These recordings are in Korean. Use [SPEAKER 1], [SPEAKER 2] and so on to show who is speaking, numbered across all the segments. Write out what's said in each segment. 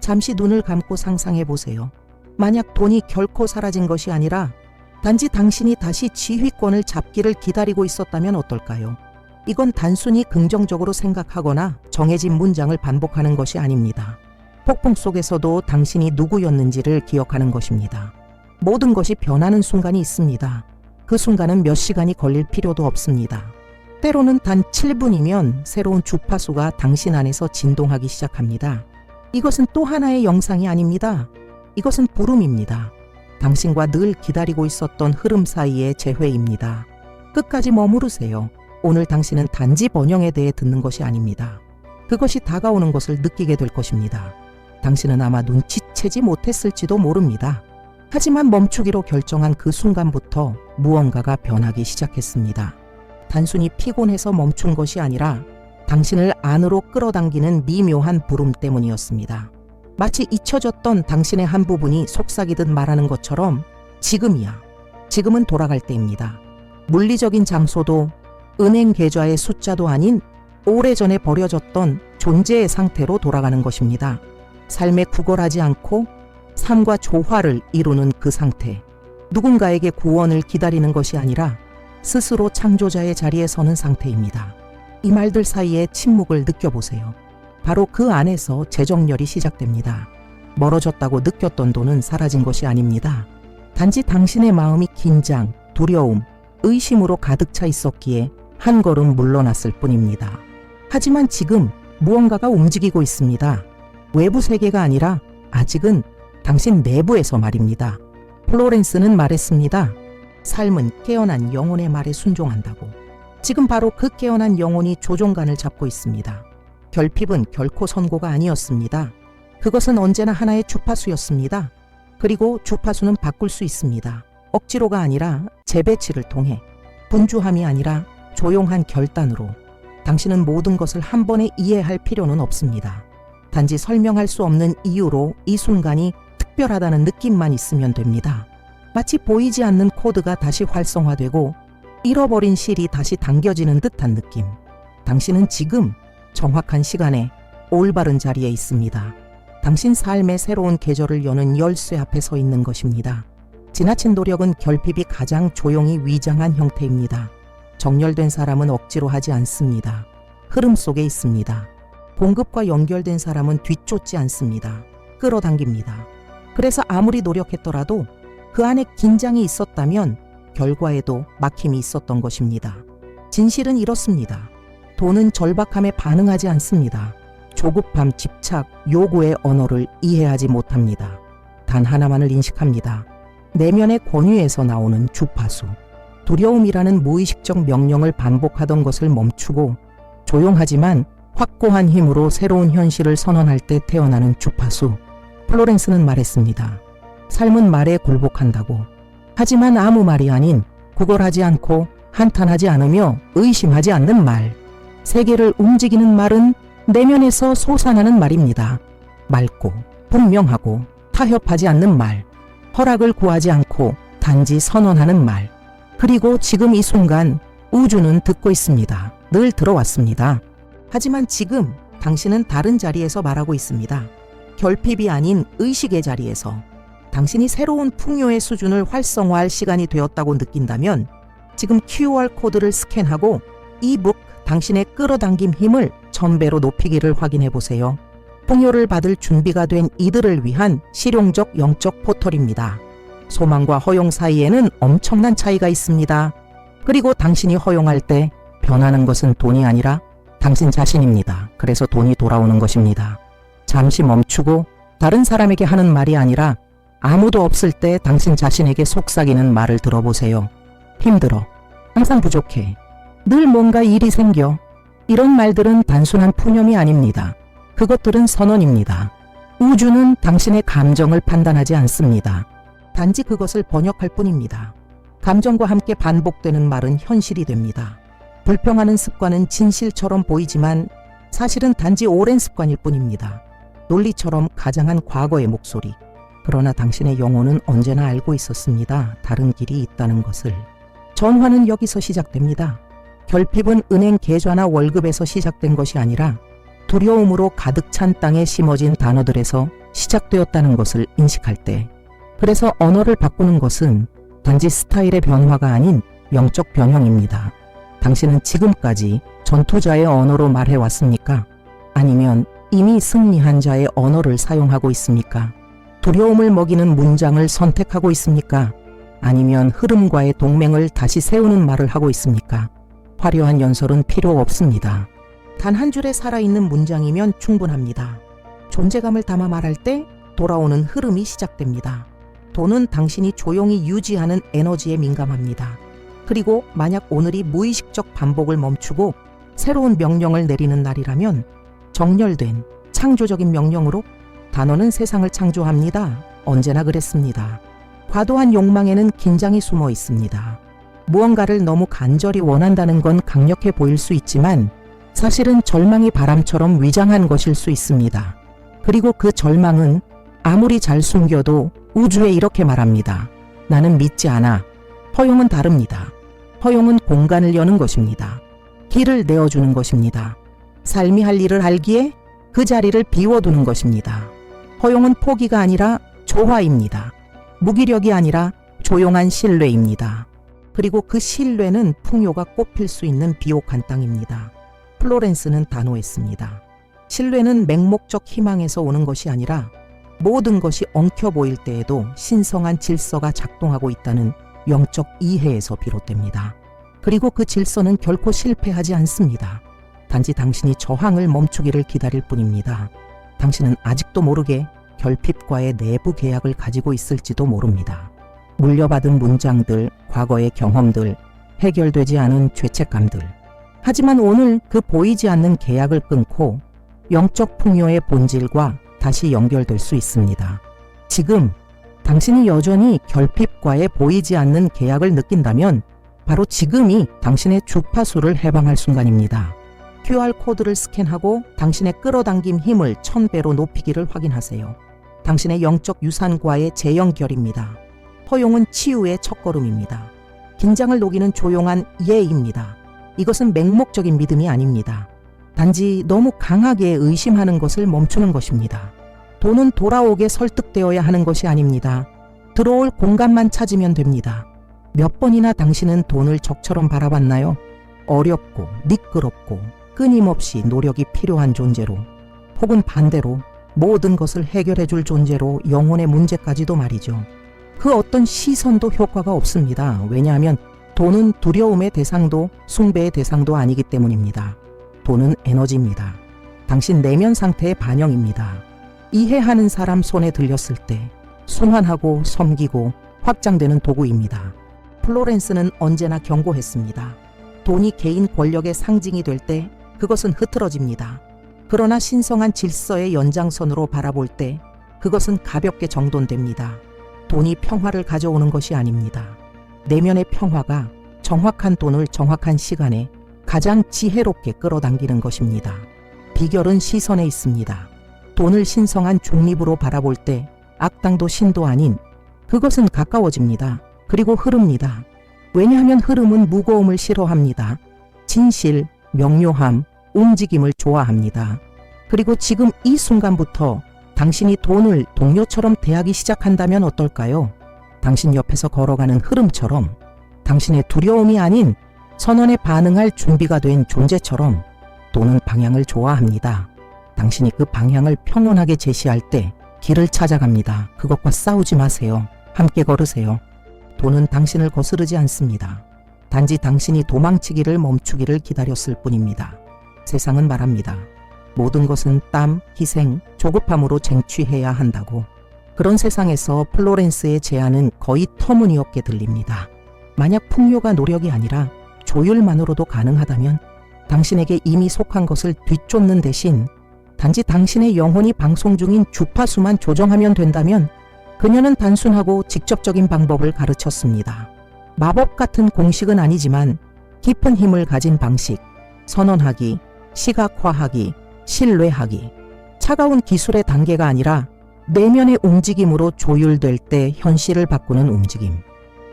[SPEAKER 1] 잠시 눈을 감고 상상해 보세요. 만약 돈이 결코 사라진 것이 아니라 단지 당신이 다시 지휘권을 잡기를 기다리고 있었다면 어떨까요? 이건 단순히 긍정적으로 생각하거나 정해진 문장을 반복하는 것이 아닙니다. 폭풍 속에서도 당신이 누구였는지를 기억하는 것입니다. 모든 것이 변하는 순간이 있습니다. 그 순간은 몇 시간이 걸릴 필요도 없습니다. 때로는 단 7분이면 새로운 주파수가 당신 안에서 진동하기 시작합니다. 이것은 또 하나의 영상이 아닙니다. 이것은 부름입니다. 당신과 늘 기다리고 있었던 흐름 사이의 재회입니다. 끝까지 머무르세요. 오늘 당신은 단지 번영에 대해 듣는 것이 아닙니다. 그것이 다가오는 것을 느끼게 될 것입니다. 당신은 아마 눈치채지 못했을지도 모릅니다. 하지만 멈추기로 결정한 그 순간부터 무언가가 변하기 시작했습니다. 단순히 피곤해서 멈춘 것이 아니라 당신을 안으로 끌어당기는 미묘한 부름 때문이었습니다. 마치 잊혀졌던 당신의 한 부분이 속삭이듯 말하는 것처럼 지금이야. 지금은 돌아갈 때입니다. 물리적인 장소도 은행 계좌의 숫자도 아닌 오래전에 버려졌던 존재의 상태로 돌아가는 것입니다. 삶에 구걸하지 않고 삶과 조화를 이루는 그 상태. 누군가에게 구원을 기다리는 것이 아니라 스스로 창조자의 자리에 서는 상태입니다. 이 말들 사이에 침묵을 느껴보세요. 바로 그 안에서 재정렬이 시작됩니다. 멀어졌다고 느꼈던 돈은 사라진 것이 아닙니다. 단지 당신의 마음이 긴장, 두려움, 의심으로 가득 차 있었기에 한 걸음 물러났을 뿐입니다. 하지만 지금 무언가가 움직이고 있습니다. 외부 세계가 아니라 아직은 당신 내부에서 말입니다. 플로렌스는 말했습니다. 삶은 깨어난 영혼의 말에 순종한다고. 지금 바로 그 깨어난 영혼이 조종관을 잡고 있습니다. 결핍은 결코 선고가 아니었습니다. 그것은 언제나 하나의 주파수였습니다. 그리고 주파수는 바꿀 수 있습니다. 억지로가 아니라 재배치를 통해, 분주함이 아니라 조용한 결단으로. 당신은 모든 것을 한 번에 이해할 필요는 없습니다. 단지 설명할 수 없는 이유로 이 순간이 특별하다는 느낌만 있으면 됩니다. 마치 보이지 않는 코드가 다시 활성화되고 잃어버린 실이 다시 당겨지는 듯한 느낌. 당신은 지금 정확한 시간에 올바른 자리에 있습니다. 당신 삶의 새로운 계절을 여는 열쇠 앞에 서 있는 것입니다. 지나친 노력은 결핍이 가장 조용히 위장한 형태입니다. 정렬된 사람은 억지로 하지 않습니다. 흐름 속에 있습니다. 공급과 연결된 사람은 뒤쫓지 않습니다. 끌어당깁니다. 그래서 아무리 노력했더라도 그 안에 긴장이 있었다면 결과에도 막힘이 있었던 것입니다. 진실은 이렇습니다. 돈은 절박함에 반응하지 않습니다. 조급함, 집착, 요구의 언어를 이해하지 못합니다. 단 하나만을 인식합니다. 내면의 권위에서 나오는 주파수. 두려움이라는 무의식적 명령을 반복하던 것을 멈추고 조용하지만 확고한 힘으로 새로운 현실을 선언할 때 태어나는 주파수. 플로렌스는 말했습니다. 삶은 말에 굴복한다고. 하지만 아무 말이 아닌 구걸하지 않고 한탄하지 않으며 의심하지 않는 말. 세계를 움직이는 말은 내면에서 솟아나는 말입니다. 맑고 분명하고 타협하지 않는 말. 허락을 구하지 않고 단지 선언하는 말. 그리고 지금 이 순간 우주는 듣고 있습니다. 늘 들어왔습니다. 하지만 지금 당신은 다른 자리에서 말하고 있습니다. 결핍이 아닌 의식의 자리에서. 당신이 새로운 풍요의 수준을 활성화할 시간이 되었다고 느낀다면 지금 QR 코드를 스캔하고 이북 당신의 끌어당김 힘을 1000배로 높이기를 확인해 보세요. 풍요를 받을 준비가 된 이들을 위한 실용적 영적 포털입니다. 소망과 허용 사이에는 엄청난 차이가 있습니다. 그리고 당신이 허용할 때 변하는 것은 돈이 아니라 당신 자신입니다. 그래서 돈이 돌아오는 것입니다. 잠시 멈추고 다른 사람에게 하는 말이 아니라 아무도 없을 때 당신 자신에게 속삭이는 말을 들어보세요. 힘들어. 항상 부족해. 늘 뭔가 일이 생겨. 이런 말들은 단순한 푸념이 아닙니다. 그것들은 선언입니다. 우주는 당신의 감정을 판단하지 않습니다. 단지 그것을 번역할 뿐입니다. 감정과 함께 반복되는 말은 현실이 됩니다. 불평하는 습관은 진실처럼 보이지만 사실은 단지 오랜 습관일 뿐입니다. 논리처럼 가장한 과거의 목소리. 그러나 당신의 영혼은 언제나 알고 있었습니다. 다른 길이 있다는 것을. 전화는 여기서 시작됩니다. 결핍은 은행 계좌나 월급에서 시작된 것이 아니라 두려움으로 가득 찬 땅에 심어진 단어들에서 시작되었다는 것을 인식할 때, 그래서 언어를 바꾸는 것은 단지 스타일의 변화가 아닌 영적 변형입니다. 당신은 지금까지 전투자의 언어로 말해왔습니까? 아니면 이미 승리한 자의 언어를 사용하고 있습니까? 두려움을 먹이는 문장을 선택하고 있습니까? 아니면 흐름과의 동맹을 다시 세우는 말을 하고 있습니까? 화려한 연설은 필요 없습니다. 단 한 줄의 살아있는 문장이면 충분합니다. 존재감을 담아 말할 때 돌아오는 흐름이 시작됩니다. 돈은 당신이 조용히 유지하는 에너지에 민감합니다. 그리고 만약 오늘이 무의식적 반복을 멈추고 새로운 명령을 내리는 날이라면 정렬된 창조적인 명령으로 단어는 세상을 창조합니다. 언제나 그랬습니다. 과도한 욕망에는 긴장이 숨어 있습니다. 무언가를 너무 간절히 원한다는 건 강력해 보일 수 있지만 사실은 절망이 바람처럼 위장한 것일 수 있습니다. 그리고 그 절망은 아무리 잘 숨겨도 우주에 이렇게 말합니다. 나는 믿지 않아. 허용은 다릅니다. 허용은 공간을 여는 것입니다. 길을 내어주는 것입니다. 삶이 할 일을 알기에 그 자리를 비워두는 것입니다. 허용은 포기가 아니라 조화입니다. 무기력이 아니라 조용한 신뢰입니다. 그리고 그 신뢰는 풍요가 꽃필 수 있는 비옥한 땅입니다. 플로렌스는 단호했습니다. 신뢰는 맹목적 희망에서 오는 것이 아니라 모든 것이 엉켜 보일 때에도 신성한 질서가 작동하고 있다는 영적 이해에서 비롯됩니다. 그리고 그 질서는 결코 실패하지 않습니다. 단지 당신이 저항을 멈추기를 기다릴 뿐입니다. 당신은 아직도 모르게 결핍과의 내부 계약을 가지고 있을지도 모릅니다. 물려받은 문장들, 과거의 경험들, 해결되지 않은 죄책감들. 하지만 오늘 그 보이지 않는 계약을 끊고 영적 풍요의 본질과 다시 연결될 수 있습니다. 지금 당신이 여전히 결핍과의 보이지 않는 계약을 느낀다면 바로 지금이 당신의 주파수를 해방할 순간입니다. QR코드를 스캔하고 당신의 끌어당김 힘을 1000배로 높이기를 확인하세요. 당신의 영적 유산과의 재연결입니다. 허용은 치유의 첫걸음입니다. 긴장을 녹이는 조용한 예입니다. 이것은 맹목적인 믿음이 아닙니다. 단지 너무 강하게 의심하는 것을 멈추는 것입니다. 돈은 돌아오게 설득되어야 하는 것이 아닙니다. 들어올 공간만 찾으면 됩니다. 몇 번이나 당신은 돈을 적처럼 바라봤나요? 어렵고 미끄럽고 끊임없이 노력이 필요한 존재로, 혹은 반대로 모든 것을 해결해 줄 존재로 영혼의 문제까지도 말이죠. 그 어떤 시선도 효과가 없습니다. 왜냐하면 돈은 두려움의 대상도 숭배의 대상도 아니기 때문입니다. 돈은 에너지입니다. 당신 내면 상태의 반영입니다. 이해하는 사람 손에 들렸을 때 순환하고 섬기고 확장되는 도구입니다. 플로렌스는 언제나 경고했습니다. 돈이 개인 권력의 상징이 될 때 그것은 흐트러집니다. 그러나 신성한 질서의 연장선으로 바라볼 때 그것은 가볍게 정돈됩니다. 돈이 평화를 가져오는 것이 아닙니다. 내면의 평화가 정확한 돈을 정확한 시간에 가장 지혜롭게 끌어당기는 것입니다. 비결은 시선에 있습니다. 돈을 신성한 중립으로 바라볼 때 악당도 신도 아닌 그것은 가까워집니다. 그리고 흐릅니다. 왜냐하면 흐름은 무거움을 싫어합니다. 진실, 명료함, 움직임을 좋아합니다. 그리고 지금 이 순간부터 당신이 돈을 동료처럼 대하기 시작한다면 어떨까요? 당신 옆에서 걸어가는 흐름처럼, 당신의 두려움이 아닌 선언에 반응할 준비가 된 존재처럼 돈은 방향을 좋아합니다. 당신이 그 방향을 평온하게 제시할 때 길을 찾아갑니다. 그것과 싸우지 마세요. 함께 걸으세요. 돈은 당신을 거스르지 않습니다. 단지 당신이 도망치기를 멈추기를 기다렸을 뿐입니다. 세상은 말합니다. 모든 것은 땀, 희생, 조급함으로 쟁취해야 한다고. 그런 세상에서 플로렌스의 제안은 거의 터무니없게 들립니다. 만약 풍요가 노력이 아니라 조율만으로도 가능하다면 당신에게 이미 속한 것을 뒤쫓는 대신 단지 당신의 영혼이 방송 중인 주파수만 조정하면 된다면 그녀는 단순하고 직접적인 방법을 가르쳤습니다. 마법 같은 공식은 아니지만 깊은 힘을 가진 방식, 선언하기, 시각화하기, 신뢰하기, 차가운 기술의 단계가 아니라 내면의 움직임으로 조율될 때 현실을 바꾸는 움직임.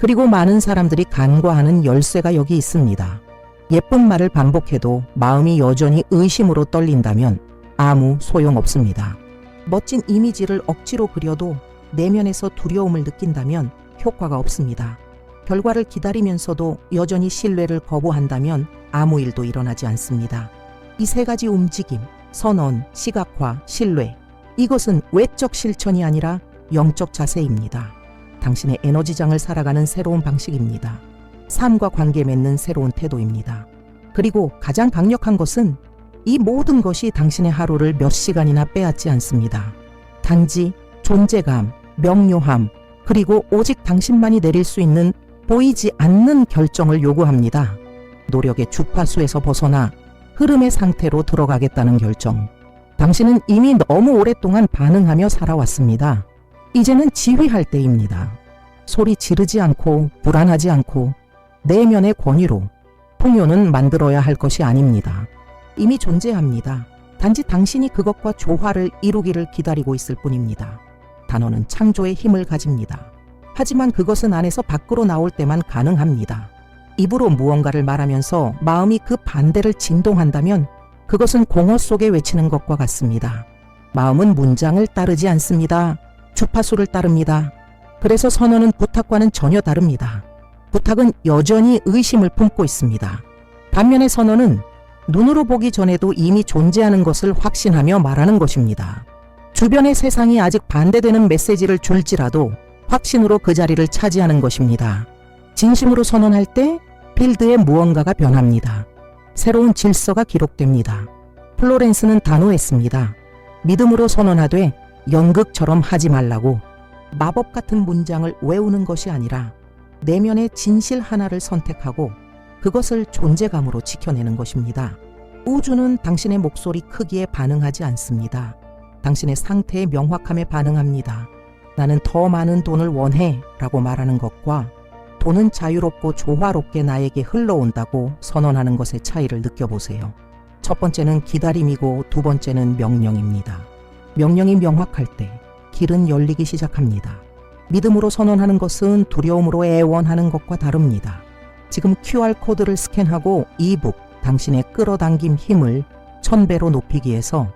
[SPEAKER 1] 그리고 많은 사람들이 간과하는 열쇠가 여기 있습니다. 예쁜 말을 반복해도 마음이 여전히 의심으로 떨린다면 아무 소용없습니다. 멋진 이미지를 억지로 그려도 내면에서 두려움을 느낀다면 효과가 없습니다. 결과를 기다리면서도 여전히 신뢰를 거부한다면 아무 일도 일어나지 않습니다. 이 세 가지 움직임, 선언, 시각화, 신뢰, 이것은 외적 실천이 아니라 영적 자세입니다. 당신의 에너지장을 살아가는 새로운 방식입니다. 삶과 관계 맺는 새로운 태도입니다. 그리고 가장 강력한 것은 이 모든 것이 당신의 하루를 몇 시간이나 빼앗지 않습니다. 단지 존재감, 명료함, 그리고 오직 당신만이 내릴 수 있는 보이지 않는 결정을 요구합니다. 노력의 주파수에서 벗어나 흐름의 상태로 들어가겠다는 결정. 당신은 이미 너무 오랫동안 반응하며 살아왔습니다. 이제는 지휘할 때입니다. 소리 지르지 않고 불안하지 않고 내면의 권위로 풍요는 만들어야 할 것이 아닙니다. 이미 존재합니다. 단지 당신이 그것과 조화를 이루기를 기다리고 있을 뿐입니다. 단어는 창조의 힘을 가집니다. 하지만 그것은 안에서 밖으로 나올 때만 가능합니다. 입으로 무언가를 말하면서 마음이 그 반대를 진동한다면 그것은 공허 속에 외치는 것과 같습니다. 마음은 문장을 따르지 않습니다. 주파수를 따릅니다. 그래서 선언은 부탁과는 전혀 다릅니다. 부탁은 여전히 의심을 품고 있습니다. 반면에 선언은 눈으로 보기 전에도 이미 존재하는 것을 확신하며 말하는 것입니다. 주변의 세상이 아직 반대되는 메시지를 줄지라도 확신으로 그 자리를 차지하는 것입니다. 진심으로 선언할 때 필드에 무언가가 변합니다. 새로운 질서가 기록됩니다. 플로렌스는 단호했습니다. 믿음으로 선언하되 연극처럼 하지 말라고. 마법 같은 문장을 외우는 것이 아니라 내면의 진실 하나를 선택하고 그것을 존재감으로 지켜내는 것입니다. 우주는 당신의 목소리 크기에 반응하지 않습니다. 당신의 상태의 명확함에 반응합니다. 나는 더 많은 돈을 원해 라고 말하는 것과 돈은 자유롭고 조화롭게 나에게 흘러온다고 선언하는 것의 차이를 느껴보세요. 첫 번째는 기다림이고 두 번째는 명령입니다. 명령이 명확할 때 길은 열리기 시작합니다. 믿음으로 선언하는 것은 두려움으로 애원하는 것과 다릅니다. 지금 QR코드를 스캔하고 이북 당신의 끌어당김 힘을 1000배로 높이기 위해서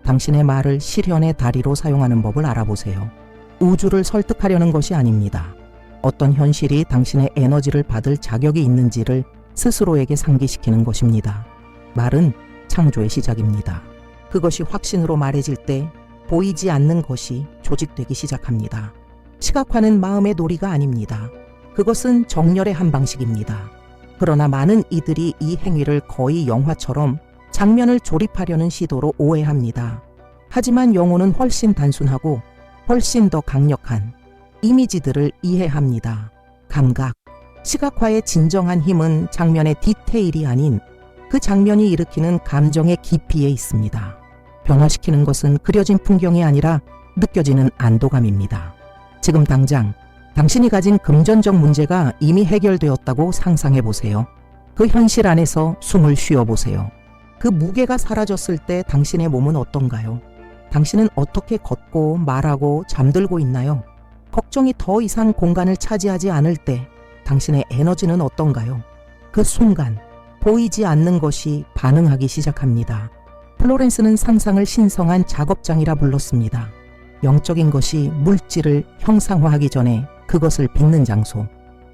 [SPEAKER 1] 당신의 말을 실현의 다리로 사용하는 법을 알아보세요. 우주를 설득하려는 것이 아닙니다. 어떤 현실이 당신의 에너지를 받을 자격이 있는지를 스스로에게 상기시키는 것입니다. 말은 창조의 시작입니다. 그것이 확신으로 말해질 때 보이지 않는 것이 조직되기 시작합니다. 시각화는 마음의 놀이가 아닙니다. 그것은 정렬의 한 방식입니다. 그러나 많은 이들이 이 행위를 거의 영화처럼 장면을 조립하려는 시도로 오해합니다. 하지만 영혼은 훨씬 단순하고 훨씬 더 강력한 이미지들을 이해합니다. 감각, 시각화의 진정한 힘은 장면의 디테일이 아닌 그 장면이 일으키는 감정의 깊이에 있습니다. 변화시키는 것은 그려진 풍경이 아니라 느껴지는 안도감입니다. 지금 당장 당신이 가진 금전적 문제가 이미 해결되었다고 상상해 보세요. 그 현실 안에서 숨을 쉬어 보세요. 그 무게가 사라졌을 때 당신의 몸은 어떤가요? 당신은 어떻게 걷고 말하고 잠들고 있나요? 걱정이 더 이상 공간을 차지하지 않을 때 당신의 에너지는 어떤가요? 그 순간 보이지 않는 것이 반응하기 시작합니다. 플로렌스는 상상을 신성한 작업장이라 불렀습니다. 영적인 것이 물질을 형상화하기 전에 그것을 빚는 장소.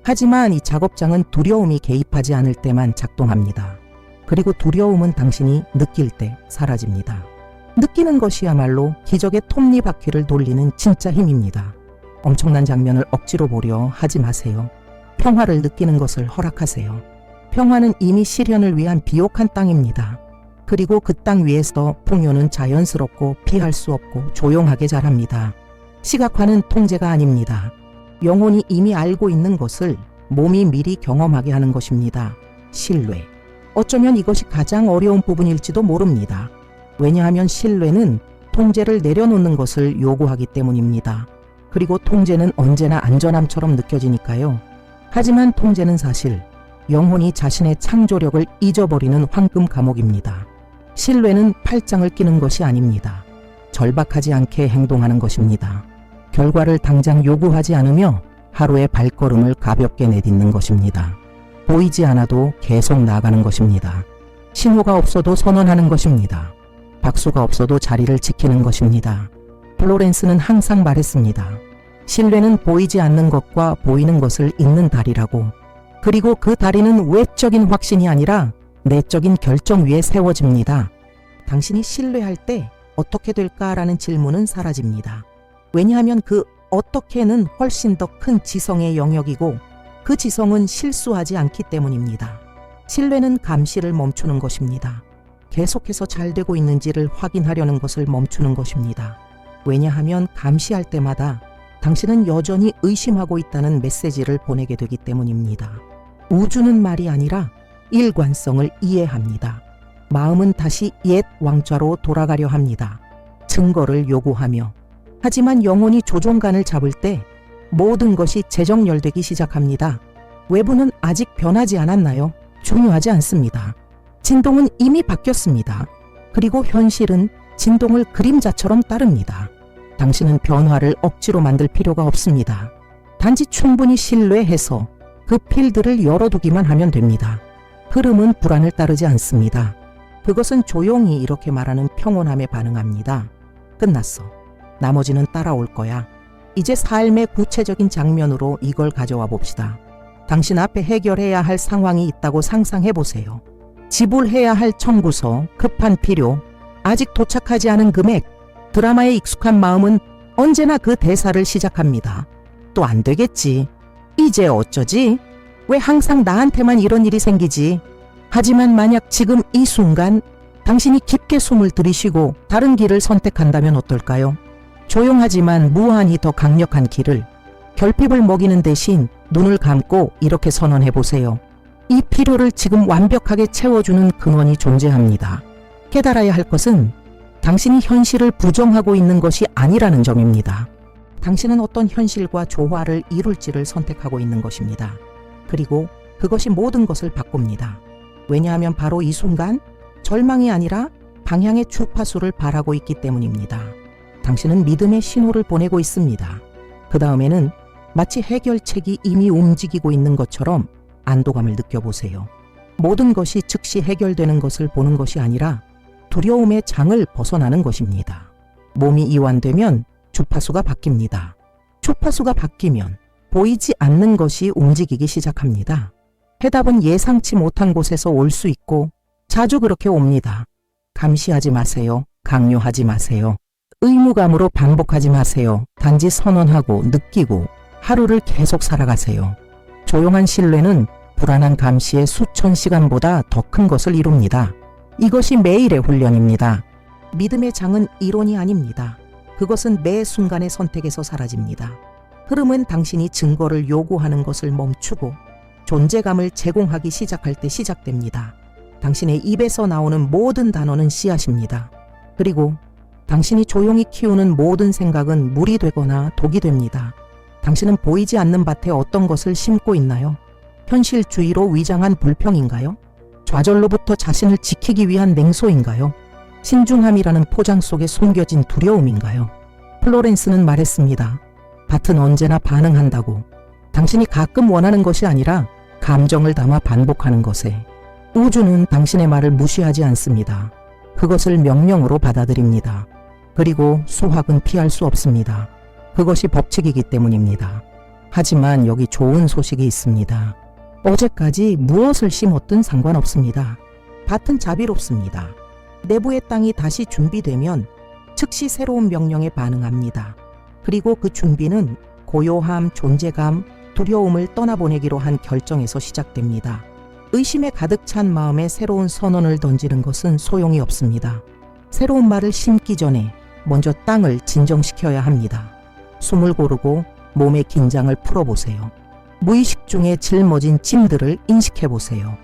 [SPEAKER 1] 하지만 이 작업장은 두려움이 개입하지 않을 때만 작동합니다. 그리고 두려움은 당신이 느낄 때 사라집니다. 느끼는 것이야말로 기적의 톱니바퀴를 돌리는 진짜 힘입니다. 엄청난 장면을 억지로 보려 하지 마세요. 평화를 느끼는 것을 허락하세요. 평화는 이미 실현을 위한 비옥한 땅입니다. 그리고 그 땅 위에서 풍요는 자연스럽고 피할 수 없고 조용하게 자랍니다. 시각화는 통제가 아닙니다. 영혼이 이미 알고 있는 것을 몸이 미리 경험하게 하는 것입니다. 신뢰. 어쩌면 이것이 가장 어려운 부분일지도 모릅니다. 왜냐하면 신뢰는 통제를 내려놓는 것을 요구하기 때문입니다. 그리고 통제는 언제나 안전함처럼 느껴지니까요. 하지만 통제는 사실 영혼이 자신의 창조력을 잊어버리는 황금 감옥입니다. 신뢰는 팔짱을 끼는 것이 아닙니다. 절박하지 않게 행동하는 것입니다. 결과를 당장 요구하지 않으며 하루의 발걸음을 가볍게 내딛는 것입니다. 보이지 않아도 계속 나아가는 것입니다. 신호가 없어도 선언하는 것입니다. 박수가 없어도 자리를 지키는 것입니다. 플로렌스는 항상 말했습니다. 신뢰는 보이지 않는 것과 보이는 것을 잇는 다리라고. 그리고 그 다리는 외적인 확신이 아니라 내적인 결정 위에 세워집니다. 당신이 신뢰할 때 어떻게 될까라는 질문은 사라집니다. 왜냐하면 그 어떻게는 훨씬 더 큰 지성의 영역이고 그 지성은 실수하지 않기 때문입니다. 신뢰는 감시를 멈추는 것입니다. 계속해서 잘 되고 있는지를 확인하려는 것을 멈추는 것입니다. 왜냐하면 감시할 때마다 당신은 여전히 의심하고 있다는 메시지를 보내게 되기 때문입니다. 우주는 말이 아니라 일관성을 이해합니다. 마음은 다시 옛 왕좌로 돌아가려 합니다. 증거를 요구하며. 하지만 영혼이 조종간을 잡을 때 모든 것이 재정렬되기 시작합니다. 외부는 아직 변하지 않았나요? 중요하지 않습니다. 진동은 이미 바뀌었습니다. 그리고 현실은 진동을 그림자처럼 따릅니다. 당신은 변화를 억지로 만들 필요가 없습니다. 단지 충분히 신뢰해서 그 필드를 열어두기만 하면 됩니다. 흐름은 불안을 따르지 않습니다. 그것은 조용히 이렇게 말하는 평온함에 반응합니다. 끝났어. 나머지는 따라올 거야. 이제 삶의 구체적인 장면으로 이걸 가져와 봅시다. 당신 앞에 해결해야 할 상황이 있다고 상상해 보세요. 지불해야 할 청구서, 급한 필요, 아직 도착하지 않은 금액. 드라마에 익숙한 마음은 언제나 그 대사를 시작합니다. 또 안 되겠지. 이제 어쩌지? 왜 항상 나한테만 이런 일이 생기지? 하지만 만약 지금 이 순간 당신이 깊게 숨을 들이쉬고 다른 길을 선택한다면 어떨까요? 조용하지만 무한히 더 강력한 길을, 결핍을 먹이는 대신 눈을 감고 이렇게 선언해 보세요. 이 필요를 지금 완벽하게 채워주는 근원이 존재합니다. 깨달아야 할 것은 당신이 현실을 부정하고 있는 것이 아니라는 점입니다. 당신은 어떤 현실과 조화를 이룰지를 선택하고 있는 것입니다. 그리고 그것이 모든 것을 바꿉니다. 왜냐하면 바로 이 순간 절망이 아니라 방향의 주파수를 바라고 있기 때문입니다. 당신은 믿음의 신호를 보내고 있습니다. 그 다음에는 마치 해결책이 이미 움직이고 있는 것처럼 안도감을 느껴보세요. 모든 것이 즉시 해결되는 것을 보는 것이 아니라 두려움의 장을 벗어나는 것입니다. 몸이 이완되면 주파수가 바뀝니다. 주파수가 바뀌면 보이지 않는 것이 움직이기 시작합니다. 해답은 예상치 못한 곳에서 올 수 있고 자주 그렇게 옵니다. 감시하지 마세요. 강요하지 마세요. 의무감으로 반복하지 마세요. 단지 선언하고 느끼고 하루를 계속 살아가세요. 조용한 신뢰는 불안한 감시의 수천 시간보다 더 큰 것을 이룹니다. 이것이 매일의 훈련입니다. 믿음의 장은 이론이 아닙니다. 그것은 매 순간의 선택에서 사라집니다. 흐름은 당신이 증거를 요구하는 것을 멈추고 존재감을 제공하기 시작할 때 시작됩니다. 당신의 입에서 나오는 모든 단어는 씨앗입니다. 그리고 당신이 조용히 키우는 모든 생각은 물이 되거나 독이 됩니다. 당신은 보이지 않는 밭에 어떤 것을 심고 있나요? 현실주의로 위장한 불평인가요? 좌절로부터 자신을 지키기 위한 냉소인가요? 신중함이라는 포장 속에 숨겨진 두려움인가요? 플로렌스는 말했습니다. 밭은 언제나 반응한다고. 당신이 가끔 원하는 것이 아니라 감정을 담아 반복하는 것에. 우주는 당신의 말을 무시하지 않습니다. 그것을 명령으로 받아들입니다. 그리고 수확은 피할 수 없습니다. 그것이 법칙이기 때문입니다. 하지만 여기 좋은 소식이 있습니다. 어제까지 무엇을 심었든 상관없습니다. 밭은 자비롭습니다. 내부의 땅이 다시 준비되면 즉시 새로운 명령에 반응합니다. 그리고 그 준비는 고요함, 존재감, 두려움을 떠나보내기로 한 결정에서 시작됩니다. 의심에 가득 찬 마음에 새로운 선언을 던지는 것은 소용이 없습니다. 새로운 말을 심기 전에 먼저 땅을 진정시켜야 합니다. 숨을 고르고 몸의 긴장을 풀어보세요. 무의식 중에 짊어진 짐들을 인식해보세요.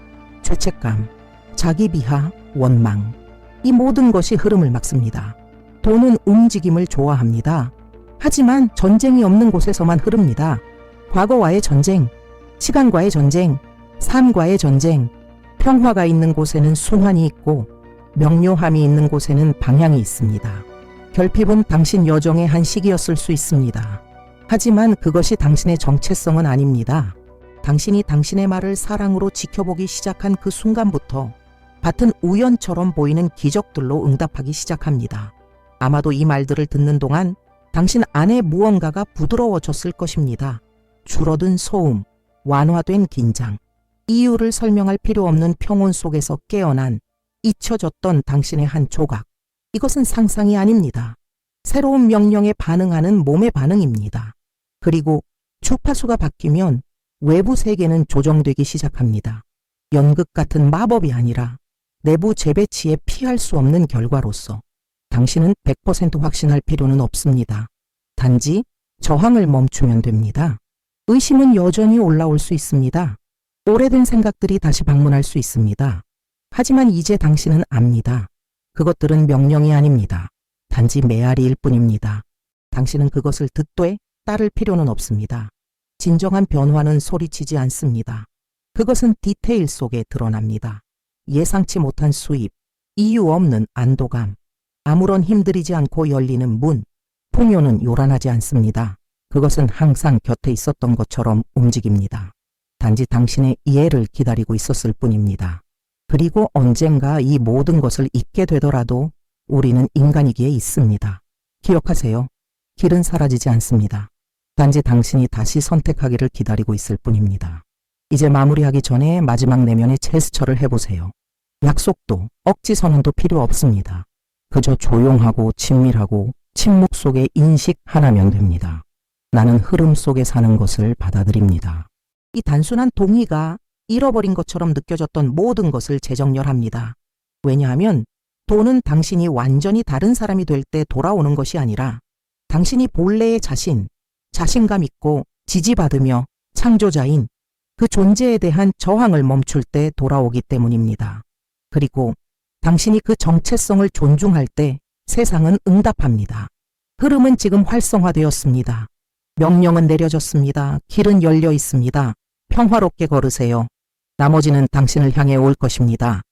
[SPEAKER 1] 죄책감, 자기 비하, 원망. 이 모든 것이 흐름을 막습니다. 돈은 움직임을 좋아합니다. 하지만 전쟁이 없는 곳에서만 흐릅니다. 과거와의 전쟁, 시간과의 전쟁, 삶과의 전쟁. 평화가 있는 곳에는 순환이 있고 명료함이 있는 곳에는 방향이 있습니다. 결핍은 당신 여정의 한 시기였을 수 있습니다. 하지만 그것이 당신의 정체성은 아닙니다. 당신이 당신의 말을 사랑으로 지켜보기 시작한 그 순간부터 밭은 우연처럼 보이는 기적들로 응답하기 시작합니다. 아마도 이 말들을 듣는 동안 당신 안에 무언가가 부드러워졌을 것입니다. 줄어든 소음, 완화된 긴장, 이유를 설명할 필요 없는 평온 속에서 깨어난 잊혀졌던 당신의 한 조각. 이것은 상상이 아닙니다. 새로운 명령에 반응하는 몸의 반응입니다. 그리고 주파수가 바뀌면 외부 세계는 조정되기 시작합니다. 연극 같은 마법이 아니라 내부 재배치에 피할 수 없는 결과로서 당신은 100% 확신할 필요는 없습니다. 단지 저항을 멈추면 됩니다. 의심은 여전히 올라올 수 있습니다. 오래된 생각들이 다시 방문할 수 있습니다. 하지만 이제 당신은 압니다. 그것들은 명령이 아닙니다. 단지 메아리일 뿐입니다. 당신은 그것을 듣되 따를 필요는 없습니다. 진정한 변화는 소리치지 않습니다. 그것은 디테일 속에 드러납니다. 예상치 못한 수입, 이유 없는 안도감, 아무런 힘들이지 않고 열리는 문, 풍요는 요란하지 않습니다. 그것은 항상 곁에 있었던 것처럼 움직입니다. 단지 당신의 이해를 기다리고 있었을 뿐입니다. 그리고 언젠가 이 모든 것을 잊게 되더라도 우리는 인간이기에 있습니다. 기억하세요. 길은 사라지지 않습니다. 단지 당신이 다시 선택하기를 기다리고 있을 뿐입니다. 이제 마무리하기 전에 마지막 내면의 제스처를 해보세요. 약속도 억지 선언도 필요 없습니다. 그저 조용하고 친밀하고 침묵 속의 인식 하나면 됩니다. 나는 흐름 속에 사는 것을 받아들입니다. 이 단순한 동의가 잃어버린 것처럼 느껴졌던 모든 것을 재정렬합니다. 왜냐하면 돈은 당신이 완전히 다른 사람이 될 때 돌아오는 것이 아니라 당신이 본래의 자신감 있고 지지받으며 창조자인 그 존재에 대한 저항을 멈출 때 돌아오기 때문입니다. 그리고 당신이 그 정체성을 존중할 때 세상은 응답합니다. 흐름은 지금 활성화되었습니다. 명령은 내려졌습니다. 길은 열려 있습니다. 평화롭게 걸으세요. 나머지는 당신을 향해 올 것입니다.